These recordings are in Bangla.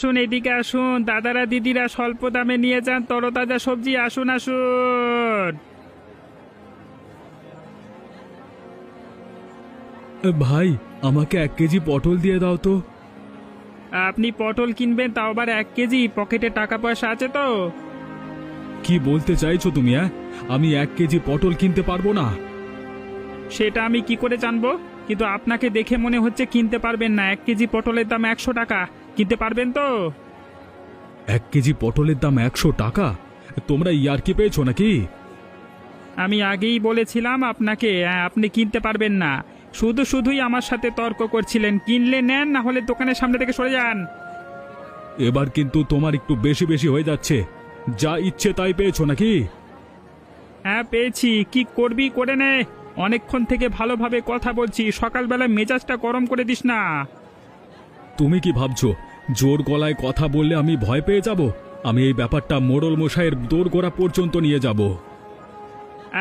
আসুন, এদিকে আসুন দাদারা দিদিরা, স্বল্প দামে নিয়ে যান তরতাজা সবজি। আসুন আসুন। ভাই, আমাকে 1 কেজি পটল দিয়ে দাও তো। আপনি পটল কিনবেন, তাও আবার 1 কেজি? পকেটে টাকা পয়সা আছে তো? কি বলতে চাইছো তুমি? আমি 1 কেজি পটল কিনতে পারবো না। সেটা আমি কি করে জানবো? কিন্তু আপনাকে দেখে মনে হচ্ছে কিনতে পারবেন না। 1 কেজি পটলের দাম 100 টাকা। কিনতে পারবেন তো? 1 কেজি পটলের দাম 100 টাকা? তোমরা ইয়ার্কি পেয়েছো নাকি? আমি আগেই বলেছিলাম আপনাকে, আপনি কিনতে পারবেন না। শুধুই আমার সাথে তর্ক করছিলেন। কিনলে নেন, না হলে দোকানের সামনে থেকে সরে যান। এবার কিন্তু তোমার একটু বেশি বেশি হয়ে যাচ্ছে। যা ইচ্ছে তাই পেয়েছো নাকি? হ্যাঁ পেয়েছি, কি করবি করে নে। অনেকক্ষণ থেকে ভালোভাবে কথা বলছি, সকালবেলা মেজাজটা গরম করে দিস না। তুমি কি ভাবছো জোর গলায় কথা বললে আমি ভয় পেয়ে যাব? আমি এই ব্যাপারটা মোড়ল মশাইয়ের দোরগোড়া পর্যন্ত নিয়ে যাব।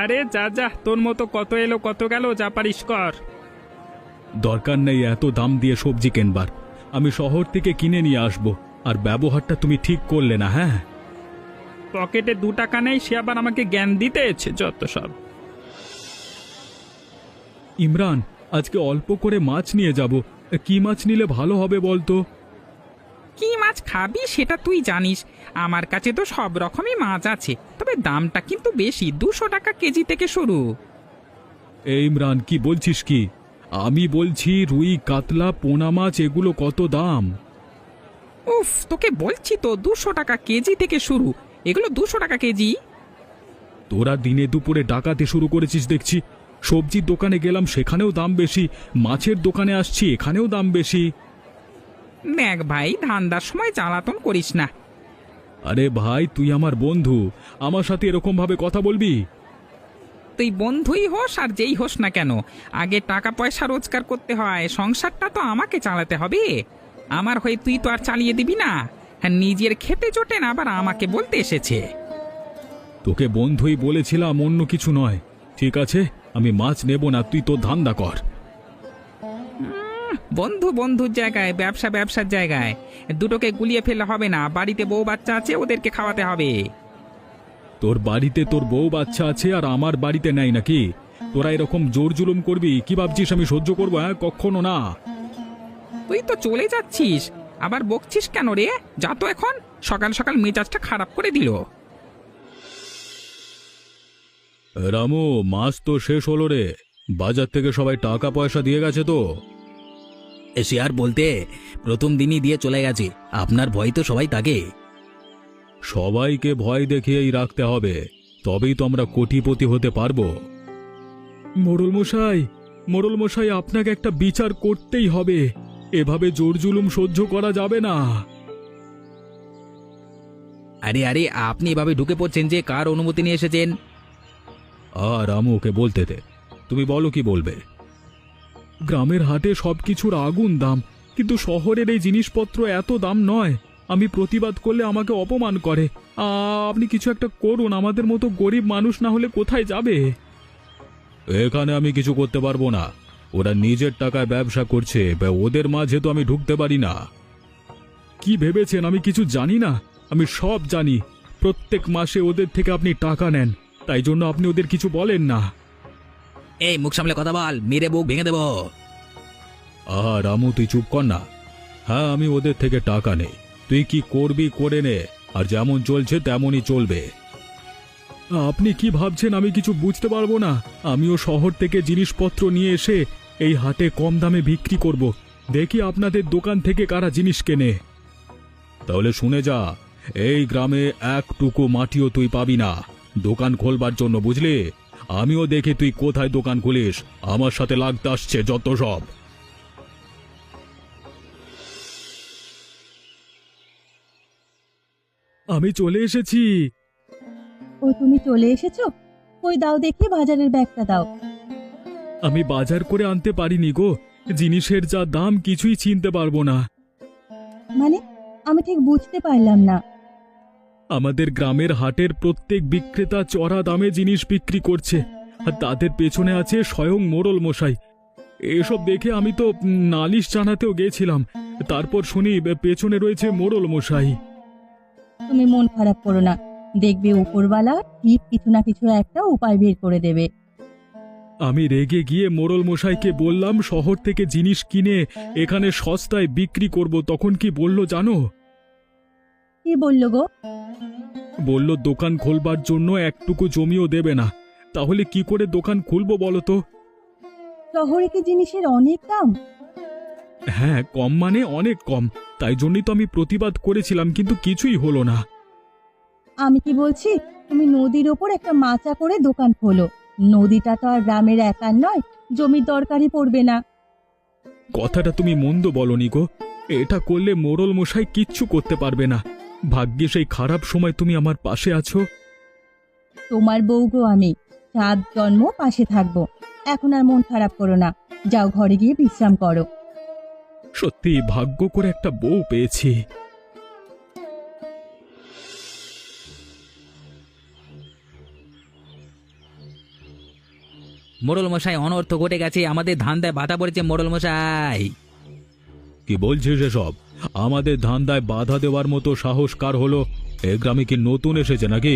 আরে যা যা, তোর মতো কত এলো কত গেল, যা পারিস কর। দরকার নেই এত দাম দিয়ে সবজি কেনবার। আমি শহর থেকে কিনে নিয়ে আসব। আর ব্যবহারটা তুমি ঠিক করলে না। হ্যাঁ, পকেটে 2 টাকা নেই, সে আবার আমাকে জ্ঞান দিতে এসেছে, যত সব। ইমরান, আজকে অল্প করে মাছ নিয়ে যাব। কি মাছ নিলে ভালো হবে বলতো? কি মাছ খাবি সেটা তুই জানিস। আমার কাছে তো সব রকমই মাছ আছে, তবে দামটা কিন্তু বেশি। 200 টাকা কেজি থেকে শুরু। এই ইমরান, কি বলছিস কি? আমি বলছি রুই, কাতলা, পোনা মাছ এগুলো কত দাম? উফ, তোকে বলছি তো 200 টাকা কেজি থেকে শুরু। এগুলো 200 টাকা কেজি। তোরা দিনে দুপুরে ডাকাতে শুরু করেছিস দেখছি। সবজির দোকানে গেলাম, সেখানেও দাম বেশি। মাছের দোকানে আসছি, এখানেও দাম বেশি। দেখ ভাই, ধান্দার সময় জ্বালাতন করিস না। আরে ভাই, তুই আমার বন্ধু, আমার সাথে এরকম ভাবে কথা বলবি? তুই বন্ধুই হোস আর যেই হোস না কেন, আগে টাকা পয়সা রোজগার করতে হয়। সংসারটা তো আমাকে চালাতে হবে। আমার হয়ে তুই তো আর চালিয়ে দিবি না। হ্যাঁ, নিজের খেতে জোটে না, আবার আমাকে বলতে এসেছে। তোকে বন্ধুই বলেছিলাম, অন্য কিছু নয়। ঠিক আছে, আমি মাছ নেব না, তুই তোর ধান্দা কর। বন্ধু বন্ধুর জায়গায়, ব্যবসা ব্যবসার জায়গায়। দুটোকে গুলিয়ে ফেললে হবে না। বাড়িতে বউ বাচ্চা আছে, ওদেরকে খাওয়াতে হবে। তোর বাড়িতে তোর বউ বাচ্চা আছে আর আমার বাড়িতে নাই নাকি? তোরা এরকম জোর জুলুম করবি কি ভাবছিস আমি সহ্য করবো? কখনো না। তুই তো চলে যাচ্ছিস, আবার বকছিস কেন রে? যা তো এখন। সকাল সকাল মেজাজটা খারাপ করে দিল। রামু, মাছ তো শেষ হলো রে। বাজার থেকে সবাই টাকা পয়সা দিয়ে গেছে তো? সে আর বলতে, প্রথম দিনই দিয়ে চলে গেছে। আপনার ভয় তো সবাই থাকে। সবাইকে ভয় দেখিয়েই রাখতে হবে, তবেই তো আমরা কোটিপতি হতে পারবো। মোড়ল মশাই, মোড়ল মশাই, আপনাকে একটা বিচার করতেই হবে। এভাবে জোর জুলুম সহ্য করা যাবে না। আরে আরে, আপনি এভাবে ঢুকে পড়ছেন যে? কার অনুমতি নিয়ে এসেছেন? আর রামুকে বলতে দে। তুমি বলো, কি বলবে? গ্রামের হাটে সবকিছুর আগুন দাম, কিন্তু শহরের এই জিনিসপত্র এত দাম নয়। আমি প্রতিবাদ করলে আমাকে অপমান করে। আপনি কিছু একটা করুন, আমাদের মতো গরিব মানুষ না হলে কোথায় যাবে? এখানে আমি কিছু করতে পারবো না। ওরা নিজের টাকায় ব্যবসা করছে, ওদের মাঝে তো আমি ঢুকতে পারি না। কি ভেবেছেন আমি কিছু জানি না? আমি সব জানি। প্রত্যেক মাসে ওদের থেকে আপনি টাকা নেন, তাই জন্য আপনি ওদের কিছু বলেন না। এই, মুখ সামলে কথা বল, মেরে বুক ভেঙে দেব। রামু, তুই চুপ কর না। হ্যাঁ, আমি ওদের থেকে টাকা নেই। তুই কি করবি করে নে, আর যেমন চলছে তেমনই চলবে। আপনি কি ভাবছেন আমি কিছু বুঝতে পারবো না? আমিও শহর থেকে জিনিসপত্র নিয়ে এসে এই হাটে কম দামে বিক্রি করব। দেখি আপনাদের দোকান থেকে কারা জিনিস কেনে। তাহলে শুনে যা, এই গ্রামে একটুকু মাটিও তুই পাবি না দোকান খোলবার জন্য, বুঝলি? আমিও দেখি তুই কোথায় দোকান খুলিস। আমার সাথে লাগতে আসছে যত সব। আমি চলে এসেছি। ও, তুমি চলে এসেছো? কই দাও দেখি, বাজারের ব্যাগটা দাও। আমি বাজার করে আনতে পারিনি গো। জিনিসের যা দাম কিছুই চিনতে পারবো না। মানে, আমি ঠিক বুঝতে পারলাম না। আমাদের গ্রামের হাটের প্রত্যেক বিক্রেতা চড়া দামে জিনিস বিক্রি করছে, আর তাদের পেছনে আছে স্বয়ং মোড়ল মশাই। এসব দেখে আমি তো নালিশ জানাতেও গেছিলাম। তারপর শুনি পেছনে রয়েছে মোড়ল মশাই। তুমি মন খারাপ করো না, দেখবে উপরওয়ালা ঠিক কিছু না কিছু একটা উপায় বের করে দেবে। আমি রেগে গিয়ে মোড়ল মশাইকে বললাম শহর থেকে জিনিস কিনে এখানে সস্তায় বিক্রি করব। তখন কি বলল জানো? কি বললো গো? বলল দোকান খোলবার জন্য একটুকু জমিও দেবে না। তাহলে কি করে দোকান খুলবো বলো তো? শহরে কি জিনিসের অনেক দাম? হ্যাঁ, কম মানে অনেক কম। তাই জন্যই তো আমি প্রতিবাদ করেছিলাম, কিন্তু কিছুই হলো না। আমি কি বলছি, তুমি নদীর ওপর একটা মাচা করে দোকান খোলো। নদীটা তো আর গ্রামের একার নয়, জমির দরকারই পড়বে না। কথাটা তুমি মন্দ বলনি গো। এটা করলে মোড়ল মশাই কিচ্ছু করতে পারবে না। ভাগ্যে সেই খারাপ সময় তুমি আমার পাশে আছো। তোমার বউ গো আমি, 7 জন্ম পাশে থাকবো। এখন আর মন খারাপ করো না, যাও ঘরে গিয়ে বিশ্রাম করো। সত্যি ভাগ্য করে একটা বউ পেয়েছি। মোড়ল মশাই, অনর্থ ঘটে গেছে, আমাদের ধান্দায় বাধা পড়েছে মোড়ল মশাই। কি বলছিস এসব? আমাদের ধান্দায় বাধা দেওয়ার মতো সাহস কার হলো? এ গ্রামে কি নতুন এসেছে নাকি?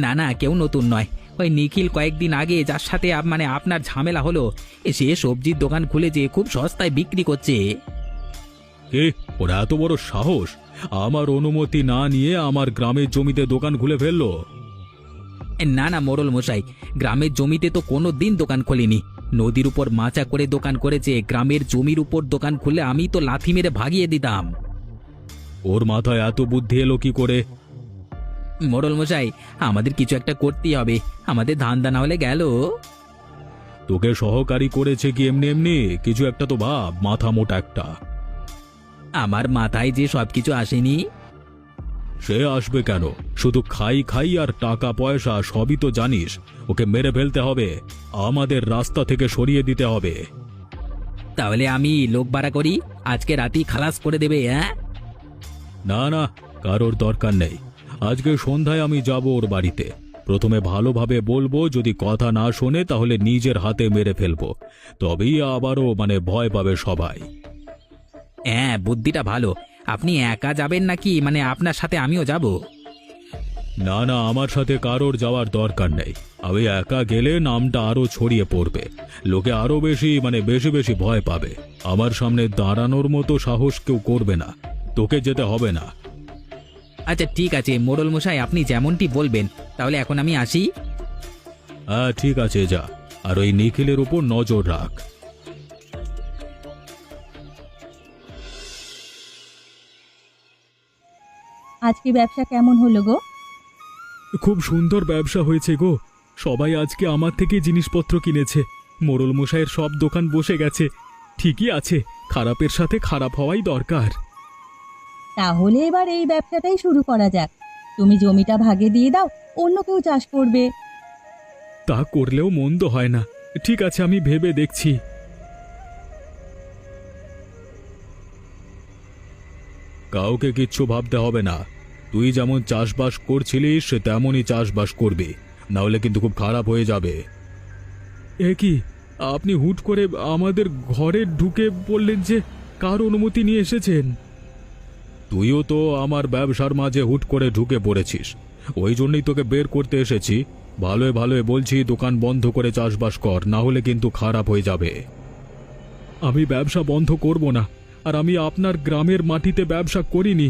না না, কেউ নতুন নয়। ওই নিখিল কয়েকদিন আগে যার সাথে আপনার ঝামেলা হলো, সে সবজির দোকান খুলেছে, খুব সস্তায় বিক্রি করছে। কে? ওর এত বড় সাহস আমার অনুমতি না নিয়ে আমার গ্রামের জমিতে দোকান খুলে ফেললো? না না মোড়ল মশাই, গ্রামের জমিতে তো কোনো দিন দোকান খোলেনি। নদীর উপর মাচা করে দোকান করেছে। গ্রামের জমির উপর দোকান খুলে আমি তো লাথি মেরে ভাগিয়ে দিতাম। ওর মাথায় এত বুদ্ধি এলো কি করে? মোড়ল মশাই, আমাদের কিছু একটা করতেই হবে, আমাদের ধান্দা না হলে গেল। তোকে সহকারী করেছে কি এমনি এমনি? কিছু একটা তো ভাব, মাথা মোটা একটা। আমার মাথায় যে সবকিছু আসেনি। সে আসবে কেন? শুধু খাই খাই আর টাকা পয়সা, সবই তো জানিস। ওকে মেরে ফেলতে হবে, আমাদের রাস্তা থেকে সরিয়ে দিতে হবে। তাহলে আমি লোক ভাড়া করি, আজকে রাতেই খালাস করে দেবে। হ্যাঁ, না না, কারোর দরকার নেই। আজকে সন্ধ্যায় আমি যাব ওর বাড়িতে। প্রথমে ভালোভাবে বলবো, যদি কথা না শোনে তাহলে নিজের হাতে মেরে ফেলবো। তবেই আবারও ভয় পাবে সবাই। হ্যাঁ, বুদ্ধিটা ভালো। আপনি একা যাবেন নাকি? আপনার সাথে আমিও যাব। না না, আমার সাথে কারোর যাওয়ার দরকার নেই। আমি একা গেলে নামটা আরো ছড়িয়ে পড়বে, লোকে আরো বেশি বেশি বেশি ভয় পাবে। আমার সামনে দাঁড়ানোর মতো সাহস কেউ করবে না। তোকে যেতে হবে না। আচ্ছা ঠিক আছে মোড়ল মশাই, আপনি যেমনটি বলবেন। তাহলে এখন আমি আসি। হ্যাঁ ঠিক আছে, যা। আর ওই নিখিলের উপর নজর রাখ। আজকে ব্যবসা কেমন হলো গো? খুব সুন্দর ব্যবসা হয়েছে গো। সবাই আজকে আমার থেকে জিনিসপত্র কিনেছে। মোড়ল মশাইয়ের সব দোকান বসে গেছে। ঠিকই আছে, খারাপের সাথে খারাপ হওয়াই দরকার। তাহলে এবার এই ব্যবসাটাই শুরু করা যাক। তুমি জমিটা ভাগে দিয়ে দাও, অন্য কেউ চাষ করবে। তা করলেও মন্দ হয় না। ঠিক আছে, আমি ভেবে দেখছি। কাউকে কিচ্ছু ভাবতে হবে না। তুই যেমন চাষবাস করছিলিস তেমনই চাষবাস করবি, না হলে কিন্তু খুব খারাপ হয়ে যাবে। এ কি, আপনি হুট করে আমাদের ঘরে ঢুকে বললেন যে কার অনুমতি নিয়ে এসেছেন? তুইও তো আমার ব্যবসার মাঝে হুট করে ঢুকে পড়েছিস, ওই জন্যই তোকে বের করতে এসেছি। ভালোই ভালোই বলছি, দোকান বন্ধ করে চাষবাস কর, না হলে কিন্তু খারাপ হয়ে যাবে। আমি ব্যবসা বন্ধ করব না। আর আমি আপনার গ্রামের মাটিতে ব্যবসা করিনি।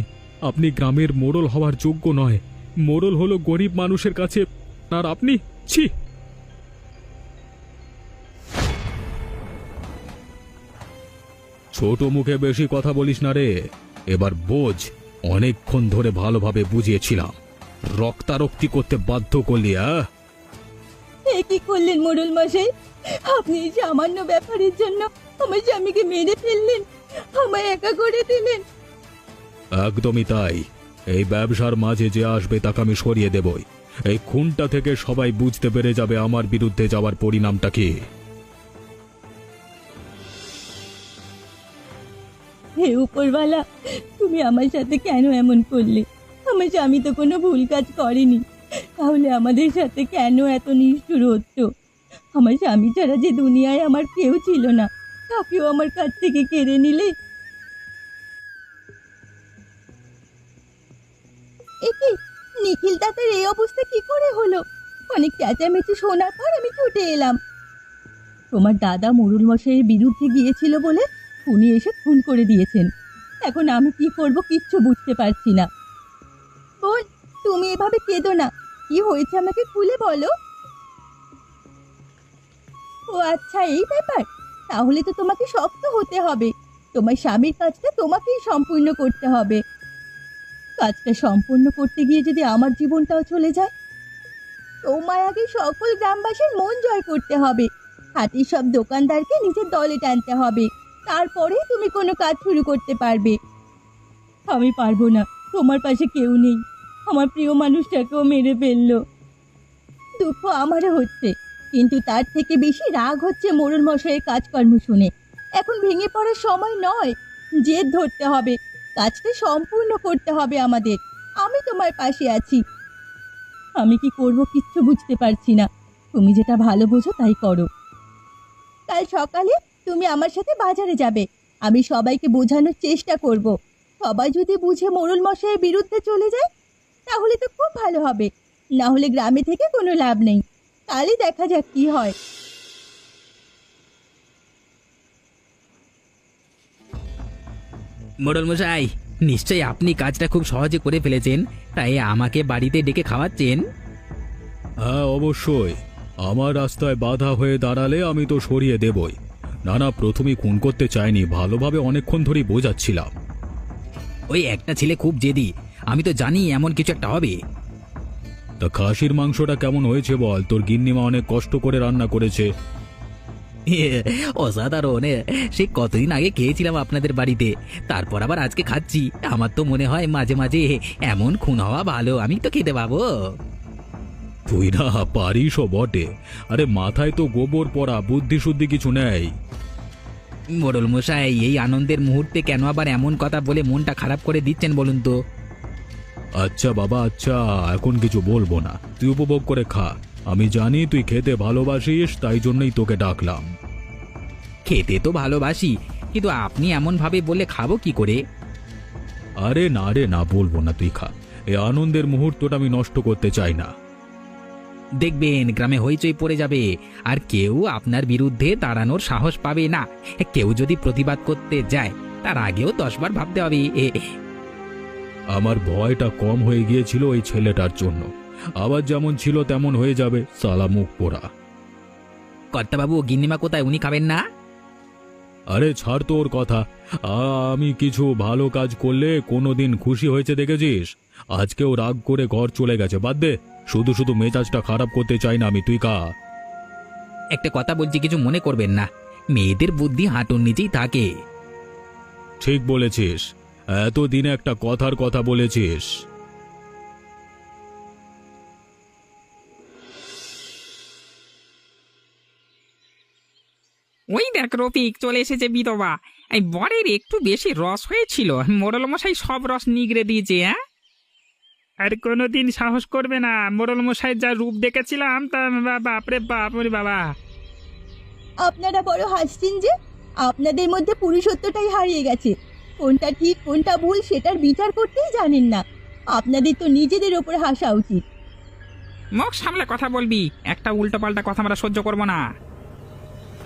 আপনি গ্রামের মোড়ল হওয়ার যোগ্য নয়। মোড়ল হলো গরিব মানুষের কাছে, আর আপনি ছি। ছোট মুখে বেশি কথা বলিস না রে। এবার বোঝ, অনেকক্ষণ ধরে ভালোভাবে বুঝিয়েছিলাম, রক্তারক্তি করতে বাধ্য করলি। এ কি করলেন মোড়ল মশাই? আপনি এই সামান্য ব্যাপারের জন্য আমার স্বামীকে মেরে ফেললেন, আমায় একা করে দিলেন। একদমই তাই। এই ব্যবসার মাঝে যে আসবে তাকে আমি সরিয়ে দেবই। এই খুনটা থেকে সবাই বুঝতে পেরে যাবে আমার বিরুদ্ধে যাওয়ার পরিণামটা কি। হে উপরওয়ালা, তুমি আমার সাথে কেন এমন করলে? আমার স্বামী তো কোনো ভুল কাজ করেনি, তাহলে আমাদের সাথে কেন এত নিষ্ঠুর হচ্ছ? আমার স্বামী ছাড়া যে দুনিয়ায় আমার কেউ ছিল না, তাকেও আমার কাছ থেকে কেড়ে নিলে। একি নিখিল দাদার এই অবস্থা কি করে হলো? অনেক চেঁচামেচি শোনার পর আমি ছুটে এলাম। তোমার দাদা মোড়ল মশাইয়ের বিরুদ্ধে গিয়েছিল বলে উনি এসে খুন করে দিয়েছেন। এখন আমি কি করব কিচ্ছু বুঝতে পারছি না। বোন, তুমি এভাবে কেঁদো না। কি হয়েছে আমাকে খুলে বলো। ও আচ্ছা, এই ব্যাপার। তাহলে তো তোমাকে শক্ত হতে হবে। তোমার স্বামীর কাজটা তোমাকেই সম্পূর্ণ করতে হবে। কাজটা সম্পূর্ণ করতে গিয়ে যদি আমার জীবনটাও চলে যায়? তোমায় আগে সকল গ্রামবাসীর মন জয় করতে হবে। হাটের সব দোকানদারকে নিজের দলে টানতে হবে, তারপরে তুমি কোনো কাজ শুরু করতে পারবে। আমি পারবো না, তোমার পাশে কেউ নেই। আমার প্রিয় মানুষটাকেও মেরে ফেললো। দুঃখ আমারও হচ্ছে, কিন্তু তার থেকে বেশি রাগ হচ্ছে মোড়ল মশাইয়ের কাজকর্ম শুনে। এখন ভেঙে পড়ার সময় নয়, জেদ ধরতে হবে। কাজটা সম্পূর্ণ করতে হবে আমাদের। আমি তোমার পাশে আছি। আমি কি করব কিচ্ছু বুঝতে পারছি না। তুমি যেটা ভালো বোঝো তাই করো। কাল সকালে তুমি আমার সাথে বাজারে যাবে। আমি সবাইকে বোঝানোর চেষ্টা করব। সবাই যদি বুঝে মোড়ল মশাইয়ের বিরুদ্ধে চলে যায় তাহলে তো খুব ভালো হবে, না হলে গ্রামে থেকে কোনো লাভ নেই। কালই দেখা যাক কি হয়। মোড়ল মশাই, নিশ্চয়ই আপনি কাজটা খুব সহজে করে ফেলেছেন, তাই আমাকে বাড়িতে ডেকে খাওয়াচ্ছেন। হ্যাঁ অবশ্যই, আমার রাস্তায় বাধা হয়ে দাঁড়ালে আমি তো সরিয়ে দেবই। না না, প্রথমেই খুন করতে চাইনি, ভালোভাবে অনেকক্ষণ ধরেই বোঝাচ্ছিলাম। ওই একটা ছেলে খুব জেদি, আমি তো জানি এমন কিছু একটা হবে। তা খাসির মাংসটা কেমন হয়েছে বল? তোর গিন্নিমা অনেক কষ্ট করে রান্না করেছে। অসাধারণ, সে কতদিন আগে খেয়েছিলাম আপনাদের বাড়িতে, তারপর আবার আজকে খাচ্ছি। আমার তো মনে হয় মাঝে মাঝে এমন খুন হওয়া ভালো, আমি তো খেতে পাবো। তুই না পারিসও বটে, আরে মাথায় তো গোবর পড়া, বুদ্ধি শুদ্ধি কিছু নেই। মোড়ল মশাই, এই আনন্দের মুহূর্তে কেন আবার এমন কথা বলে মনটা খারাপ করে দিচ্ছেন বলুন তো? আচ্ছা বাবা, আচ্ছা, এখন কিছু বলবো না, তুই উপভোগ করে খা। আমি জানি তুই খেতে ভালোবাসিস, তাই জন্যই তোকে ডাকলাম। খেতে তো ভালোবাসি, কিন্তু আপনি এমন ভাবে বললে খাবো কি করে? আরে না রে না, বলবো না, তুই খা। এই আনন্দের মুহূর্তটা আমি নষ্ট করতে চাই না। দেখবেন গ্রামে হইচই পড়ে যাবে, আর কেউ আপনার বিরুদ্ধে দাঁড়ানোর সাহস পাবে না। কেউ যদি প্রতিবাদ করতে যায় তার আগেও 10 বার ভাবতে হবে। আমার ভয়টা কম হয়ে গিয়েছিল ওই ছেলেটার জন্য, আবার যেমন ছিল তেমন হয়ে যাবে, সালা মুখ পোড়া। কর্তাবাবু, গিন্নিমা কোথায়? উনি খাবেন না? আরে ছাড় তোর কথা। আমি কিছু ভালো কাজ করলে কোনোদিন খুশি হয়েছে দেখেছিস? আজকেও রাগ করে ঘর চলে গেছে। বাদ দে, শুধু শুধু মেজাজটা খারাপ করতে চাই না আমি, তুই কা। একটা কথা বলছি, কিছু মনে করবেন না। মেয়েদের বুদ্ধি হাঁটুর নিচেই থাকে। ঠিক বলেছিস, এতদিনে একটা কথার কথা বলেছিস। ওই দেখ রফিক, চলে এসেছে বিধবা। এই বরের একটু বেশি রস হয়েছিল, মোড়ল মশাই সব রস নিগড়ে দিয়েছে। হ্যাঁ, আর কোনোদিন সাহস করবে না। মোড়ল মশাই যা রূপ দেখেছিলাম, তা বাপরে বাপ, ওরে বাবা। আপনারা বড় হাসছেন যে? আপনাদের মধ্যে পুরুষত্বটাই হারিয়ে গেছে। কোনটা ঠিক কোনটা ভুল সেটার বিচার করতেই জানেন না। আপনাদের তো নিজেদের ওপর হাসা উচিত। মুখ সামলে কথা বলবি, একটা উল্টোপাল্টা কথা আমরা সহ্য করবো না।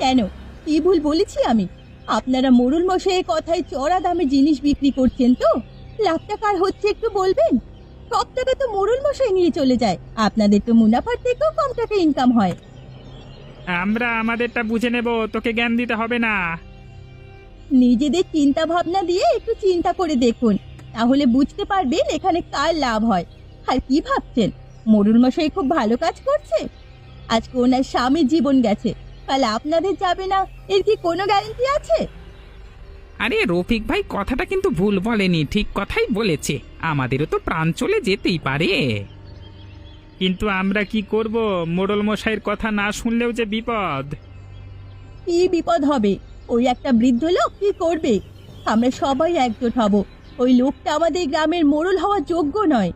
কেন, কি ভুল বলেছি আমি? আপনারা মোড়ল মশাইয়ের কথায় চড়া দামে জিনিস বিক্রি করছেন তো? লাখ টাকার হচ্ছে একটু বলবেন? সব টাকা তো মোড়ল মশাই নিয়ে চলে যায়। আপনাদের তো মুনাফার থেকেও কম টাকা ইনকাম হয়। আমরা আমাদেরটা বুঝে নেব, তোকে জ্ঞান দিতে হবে না। নিজেদের চিন্তা ভাবনা দিয়ে একটু চিন্তা করে দেখুন, তাহলে বুঝতে পারবেন এখানে কার লাভ হয়। আর কি ভাবছেন মোড়ল মশাই খুব ভালো কাজ করছে? আজকে ওনার স্বামীর জীবন গেছে, কাল আপনাদের যাবে না, এর কি কোনো গ্যারান্টি আছে? আরে রফিক ভাই কথাটা কিন্তু ভুল বলেনি, ঠিক কথাই বলেছে। আমাদেরও তো প্রাণ চলে যেতেই পারে। কিন্তু আমরা কি করব? মোড়ল মশাইয়ের কথা না শুনলেও যে বিপদ। কি বিপদ হবে? ওই একটা বৃদ্ধ লোক কি করবে? আমরা সবাই একজোট হব। ওই লোকটা আমাদের গ্রামের মোড়ল হওয়ার যোগ্য নয়।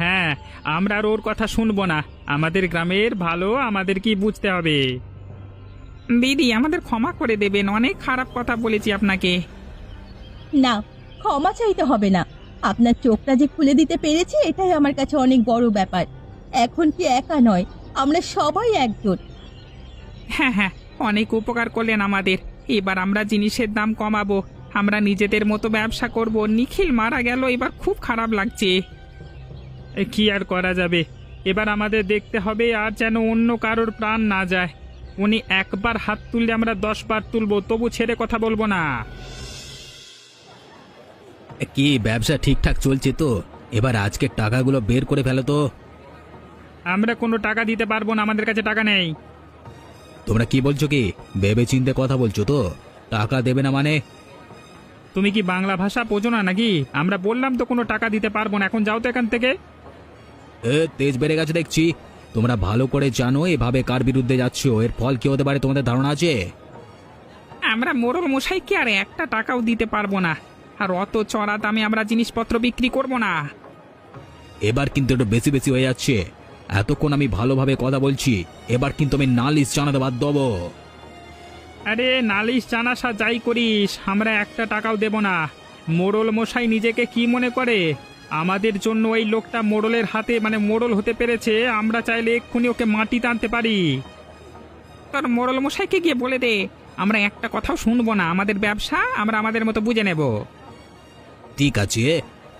হ্যাঁ, আমরা আর ওর কথা শুনবো না। আমাদের গ্রামের ভালো আমাদের কি বুঝতে হবে। দিদি আমাদের ক্ষমা করে দেবেন, অনেক খারাপ কথা বলেছি আপনাকে। না, ক্ষমা চাইতে হবে না। আপনার চোখটা যে খুলে দিতে পেরেছি এটাই আমার কাছে অনেক বড় ব্যাপার। এখন কি একা নয়, আমরা সবাই একজোট। হ্যাঁ হ্যাঁ, অনেক উপকার করলেন আমাদের। এবার আমরা জিনিসের দাম কমাবো, আমরা নিজেদের মতো ব্যবসা করব। নিখিল মারা গেল, এবার খুব খারাপ লাগছে। কি আর করা যাবে, এবার আমাদের দেখতে হবে আর যেন অন্য কারোর প্রাণ না যায়। উনি একবার হাত তুললে আমরা 10 বার তুলবো, তবু ছেড়ে কথা বলবো না। কি ব্যবসা ঠিকঠাক চলছে তো? এবার আজকের টাকাগুলো বের করে ফেলো তো। আমরা কোনো টাকা দিতে পারবো না, আমাদের কাছে টাকা নেই। তোমরা কি বলছো, কি ভেবে চিন্তে কথা বলছো তো? টাকা দেবে না মানে? তুমি কি বাংলা ভাষা বোঝো না নাকি? আমরা বললাম তো কোনো টাকা দিতে পারবো না, এখন যাও তো এখান থেকে। তেজ বেড়ে গেছে দেখছি। তোমরা ভালো করে জানো এভাবে কার বিরুদ্ধে যাচ্ছো, এর ফল কি হতে পারে তোমাদের ধারণা আছে? আমরা মোড়ল মশাইকে আর একটা টাকাও দিতে পারবো না, আর অত চড়া দামে আমরা জিনিসপত্র বিক্রি করব না। এবার কিন্তু একটু বেশি বেশি হয়ে যাচ্ছে। এতক্ষণ আমি ভালোভাবে কথা বলছি, এবার কিন্তু আমি নালিশ জানাতে বাধ্য হবো। আরে নালিশ জানাসা যাই করিস, আমরা একটা টাকাও দেব না। মোড়ল মশাই নিজেকে কি মনে করে? আমাদের জন্য ওই লোকটা মোড়লের হাতে মানে মোড়ল হতে পেরেছে, আমরা চাইলে এক্ষুনি ওকে মাটিতে আনতে পারি। তোর মোড়ল মশাইকে গিয়ে বলে দে আমরা একটা কথাও শুনবো না, আমাদের ব্যবসা আমরা আমাদের মতো বুঝে নেব। ঠিক আছে,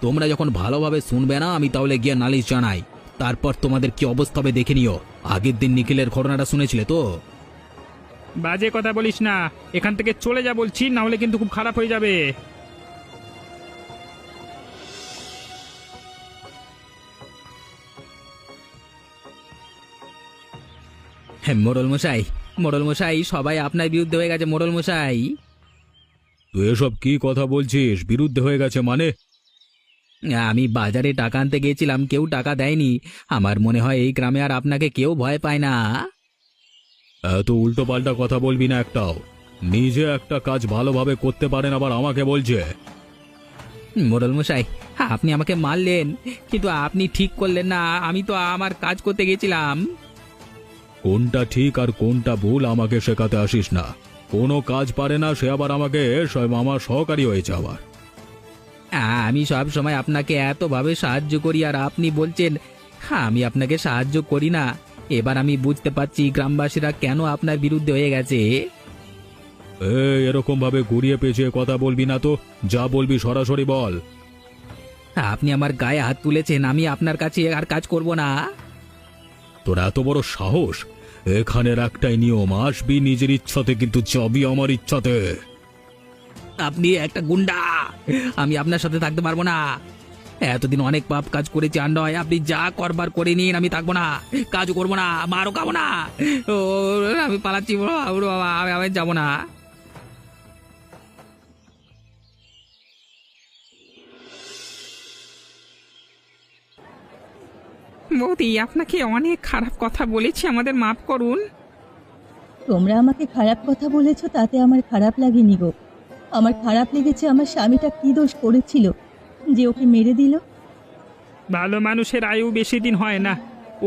তোমরা যখন ভালোভাবে শুনবে না, আমি তাহলে গিয়ে নালিশ জানাই। তারপর তোমাদের কি অবস্থা হবে দেখে নিও। আগের দিন নিখিলের ঘটনাটা শুনেছিলে তো? বাজে কথা বলিস না, এখান থেকে চলে যা বলছি, না হলে কিন্তু খুব খারাপ হয়ে যাবে। হ্যাঁ মোড়ল মশাই, মোড়ল মশাই, সবাই আপনার বিরুদ্ধে হয়ে গেছে মোড়ল মশাই। তুই এসব কি কথা বলছিস? বিরুদ্ধে হয়ে গেছে মানে? আমি বাজারে টাকা আনতে গিয়েছিলাম, কেউ টাকা দেয়নি। আমার মনে হয় এই গ্রামে আর আপনাকে কেউ ভয় পায় না। এত উল্টো পাল্টা কথা বলবি না একটাও। নিজে একটা কাজ ভালোভাবে করতে পারেন, আবার আমাকে বলছে। মোড়ল মশাই, আপনি আমাকে মারলেন, কিন্তু আপনি ঠিক করলেন না। আমি তো আমার কাজ করতে গেছিলাম। কোনটা ঠিক আর কোনটা ভুল আমাকে শেখাতে আসিস না। কোনো কাজ পারে না সে আবার আমাকে আমার সহকারী হয়েছে আবার। আমি সব সময় আপনাকে এতভাবে সাহায্য করি, আর আপনি বলছেন আমি আপনাকে সাহায্য করি না। এবার আমি বুঝতে পারছি গ্রামবাসীরা কেন আপনার বিরুদ্ধে হয়ে গেছে। এরকম ভাবে ঘুরিয়ে পেঁচিয়ে কথা বলবি না তো, যা বলবি সরাসরি বল। আপনি আমার গায়ে হাত তুলেছেন, আমি আপনার কাছে আর কাজ করব না। তোর এত বড় সাহস! এখানের একটাই নিয়ম, আসবি নিজের ইচ্ছাতে কিন্তু যাবি আমার ইচ্ছাতে। আপনি একটা গুন্ডা, আমি আপনার সাথে থাকতে পারবো না। এতদিন অনেক পাপ কাজ করেছি, আর নয় আপনি যা করবার করে নিন, আমি থাকবো না, কাজও করবো না, মারও খাবো না। ও আমি পালাচ্ছি, বাবা আমি যাবো না। বৌদি আপনাকে অনেক খারাপ কথা বলেছি, আমাদের মাফ করুন। তোমরা আমাকে খারাপ কথা বলেছো তাতে আমার খারাপ লাগেনি গো। আমার খারাপ লেগেছে আমার স্বামীটা কি দোষ করেছিল যে ওকে মেরে দিল। ভালো মানুষের আয়ু বেশি দিন হয় না।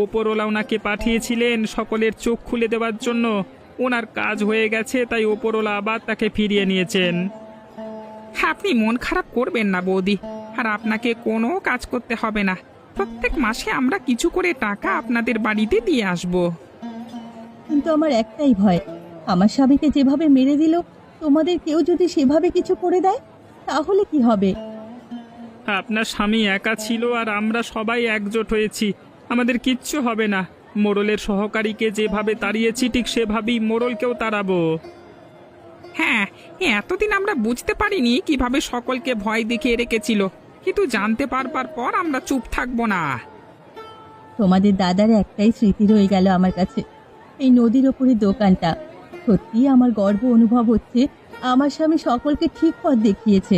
ওপরওয়ালা ওনাকে পাঠিয়েছিলেন সকলের চোখ খুলে দেওয়ার জন্য। ওনার কাজ হয়ে গেছে, তাই ওপরওয়ালা আবার তাকে ফিরিয়ে নিয়েছেন। হ্যাঁ, আপনি মন খারাপ করবেন না বৌদি, আর আপনাকে কোনো কাজ করতে হবে না। প্রত্যেক মাসে আমরা কিছু করে টাকা আপনাদের বাড়িতে দিয়ে আসবো। কিন্তু আমার একটাই ভয়, আমার স্বামীকে যেভাবে মেরে দিল তোমাদের কেউ যদি সেভাবে কিছু করে দেয় তাহলে কি হবে? আপনার স্বামী একা ছিল আর আমরা সবাই একজোট হয়েছি, আমাদের কিচ্ছু হবে না। মোড়লের সহকারীকে যেভাবে তাড়িয়েছি ঠিক সেভাবেই মোড়লকেও তাড়াবো। হ্যাঁ, এতদিন আমরা বুঝতে পারিনি কিভাবে সকলকে ভয় দেখিয়ে রেখেছিল, কিন্তু জানতে পারবার পর আমরা চুপ থাকবো না। তোমাদের দাদার একটাই স্মৃতি রয়ে গেল আমার কাছে, এই নদীর ওপরে দোকানটা। সত্যি আমার গর্ব অনুভব হচ্ছে, আমার স্বামী সকলকে ঠিক পথ দেখিয়েছে।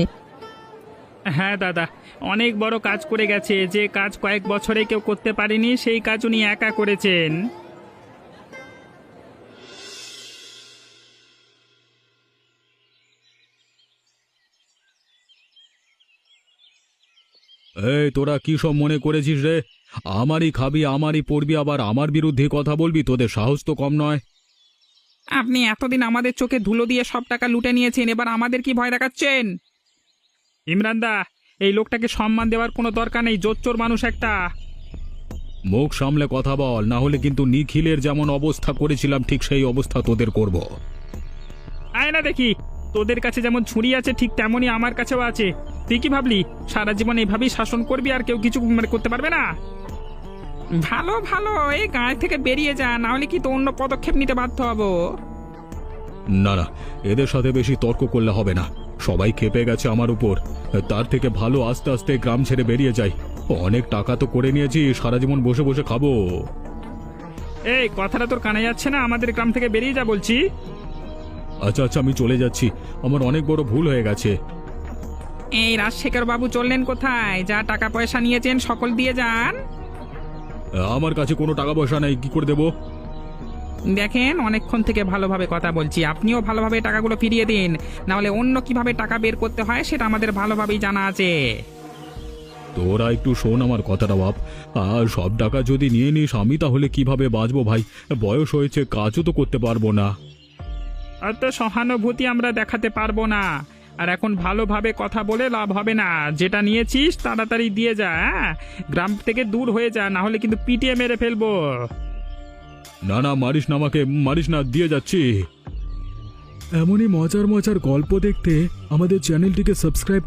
হ্যাঁ দাদা, অনেক বড় কাজ করে গেছে, যে কাজ কয়েক বছরে কেউ করতে পারেনি সেই কাজ উনি একা করেছেন। এই তোরা কি সব মনে করেছিস রে? আমারই খাবি, আমারই পড়বি, আবার আমার বিরুদ্ধে কথা বলবি? তোদের সাহস তো কম নয়। আপনি এতদিন আমাদের চোখে ধুলো দিয়ে সব টাকা লুটে নিয়েছেন, এবার আমাদের কি ভয় দেখাচ্ছেন? ইমরানদা, এই লোকটাকে সম্মান দেওয়ার কোনো দরকার নেই, জোচ্চোর মানুষ একটা। মুখ সামলে কথা বল, না হলে কিন্তু নিখিলের যেমন অবস্থা করেছিলাম ঠিক সেই অবস্থা তোদের করব। আয় না দেখি, তোদের কাছে যেমন ছুরি আছে ঠিক তেমনই আমার কাছেও আছে। তুই কি ভাবলি সারা জীবন এইভাবেই শাসন করবি আর কেউ কিছু করতে পারবে না? ভালো ভালো, এই গাঁ থেকে বেরিয়ে যা, না হলে কি তো অন্য পদক্ষেপ নিতে বাধ্য হব। না না, এদের সাথে বেশি তর্ক করলে হবে না। সবাই খেপে গেছে আমার উপর। তার থেকে ভালো আস্তে আস্তে গ্রাম ছেড়ে বেরিয়ে যাই। অনেক টাকা তো করে নিয়েছি, সারা জীবন বসে বসে খাবো। এই কথাটা তোর কানে যাচ্ছে না? আমাদের গ্রাম থেকে বেরিয়ে যা বলছি। আচ্ছা আচ্ছা, আমি চলে যাচ্ছি। আমার অনেক বড় ভুল হয়ে গেছে। এই রাজশেখর বাবু চললেন কোথায়? যা টাকা পয়সা নিয়েছেন সকল দিয়ে যান। আমার কাছে কোনো টাকা পয়সা নেই, কি করে দেবো? দেখেন, অনেকক্ষণ থেকে ভালোভাবে কথা বলছি, আপনিও ভালোভাবে টাকাগুলো ফিরিয়ে দিন, না হলে অন্য কিভাবে টাকা বের করতে হয় সেটা আমাদের ভালোভাবেই জানা আছে। তোরা একটু শোন আমার কথাটা বাপ। আর সব টাকা যদি নিয়ে নিস, আমি তাহলে কিভাবে বাঁচবো ভাই? বয়স হয়েছে, কাজও তো করতে পারবো না। আর তো সহানুভূতি আমরা দেখাতে পারবো না। আর এখন ভালোভাবে কথা বলে লাভ হবে না। যেটা নিয়েছিস তাড়াতাড়ি দিয়ে যা, হ্যাঁ? গ্রাম থেকে দূর হয়ে যা, না হলে কিন্তু পিটিয়ে মেরে ফেলবো। না না, মারিস না আমাকে, মারিস না, দিয়ে যাচ্ছি। এমনই মজার মজার গল্প দেখতে আমাদের চ্যানেলটিকে সাবস্ক্রাইব